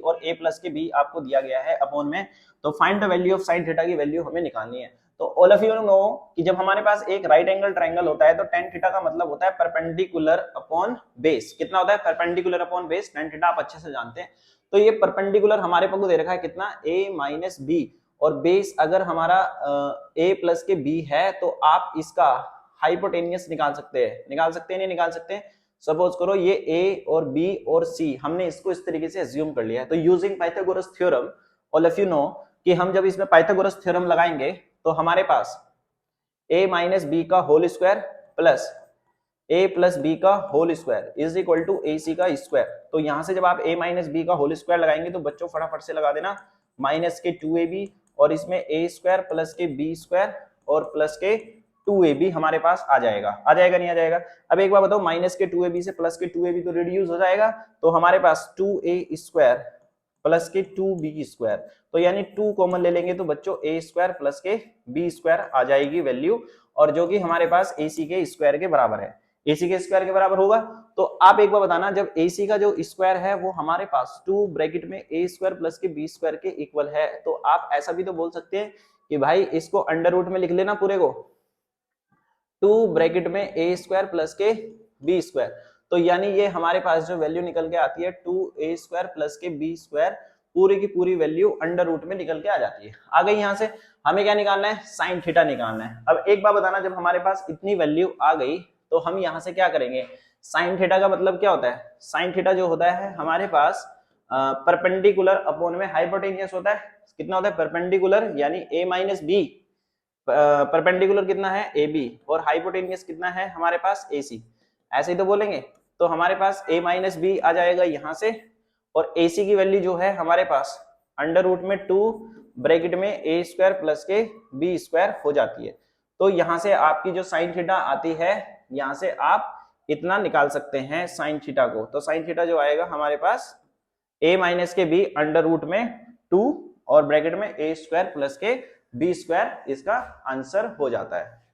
और a plus के b आपको दिया गया है अपॉन में। तो find the value of sine theta की वैल्यू हमें निकालनी है। तो ऑल ऑफ यू नो कि जब हमारे पास एक राइट एंगल ट्रायंगल होता है तो टेन थीटा का मतलब होता है परपेंडिकुलर अपॉन बेस। कितना होता है? Perpendicular upon base tan theta, आप अच्छे से जानते हैं। तो ये परपेंडिकुलर हमारे को दे रखा है कितना, a माइनस बी, और बेस अगर हमारा a प्लस के b है तो आप इसका हाइपोटेनियस निकाल सकते हैं। निकाल सकते हैं नहीं निकाल सकते हैं? सपोज करो ये a और b और c हमने इसको इस तरीके से अज्यूम कर लिया है। तो using Pythagoras theorem, all of you know कि हम जब इसमें पाइथागोरस थ्योरम लगाएंगे तो हमारे पास a माइनस बी का whole square plus a plus B का whole square is equal to A C का स्क्वायर। तो यहां से जब आप a माइनस बी का होल स्क्वायर लगाएंगे तो बच्चों फटाफट से लगा देना माइनस के 2ab और इसमें a स्क्वायर प्लस के b स्क्वायर और प्लस के 2ab हमारे पास आ जाएगा। आ जाएगा नहीं आ जाएगा? अब एक बार बताओ, माइनस के 2ab से प्लस के 2ab तो रिड्यूस हो जाएगा, तो हमारे पास 2a स्क्वायर प्लस के 2b स्क्वायर, तो यानी 2 कॉमन ले लेंगे तो बच्चों a स्क्वायर प्लस के b स्क्वायर आ जाएगी वैल्यू, और जो कि हमारे पास ac के स्क्वायर के बराबर है। AC के स्क्वायर के बराबर होगा। तो आप एक बार बताना, जब AC का जो स्क्वायर है वो हमारे पास 2 ब्रैकेट में a स्क्वायर प्लस के b स्क्वायर के इक्वल है, तो आप ऐसा भी तो बोल सकते हैं कि भाई इसको अंडर रूट में लिख लेना पूरे को, 2 ब्रैकेट में a स्क्वायर प्लस के b स्क्वायर। तो यानी ये हमारे पास जो वैल्यू निकल के आती है 2a स्क्वायर प्लस के b स्क्वायर, पूरी की पूरी वैल्यू अंडर रूट में निकल के आ जाती है। आ गई। यहां से हमें क्या निकालना है? साइन थीटा निकालना है। अब एक बार बताना, जब हमारे पास इतनी वैल्यू आ गई तो हम यहां से क्या करेंगे? साइन थीटा का मतलब क्या होता है? साइन थीटा जो होता है हमारे पास परपेंडिकुलर अपॉन में हाइपोटेनियस होता है। कितना होता है? परपेंडिकुलर यानी a माइनस बी, परपेंडिकुलर कितना है? AB, और हाइपोटेनियस कितना है हमारे पास? AC। ऐसे ही तो बोलेंगे। तो हमारे पास a माइनस बी आ जाएगा यहां से, और AC की वैल्यू जो है हमारे पास अंडर रूट में 2 ब्रैकेट में a स्क्वायर प्लस के b स्क्वायर हो जाती है। तो यहां से आपकी जो साइन थीटा आती है, यहां से आप इतना निकाल सकते हैं साइन थीटा को। तो साइन थीटा जो आएगा हमारे पास a माइनस के b अंडर रूट में 2 और ब्रैकेट में a स्क्वायर प्लस के b स्क्वायर, इसका आंसर हो जाता है।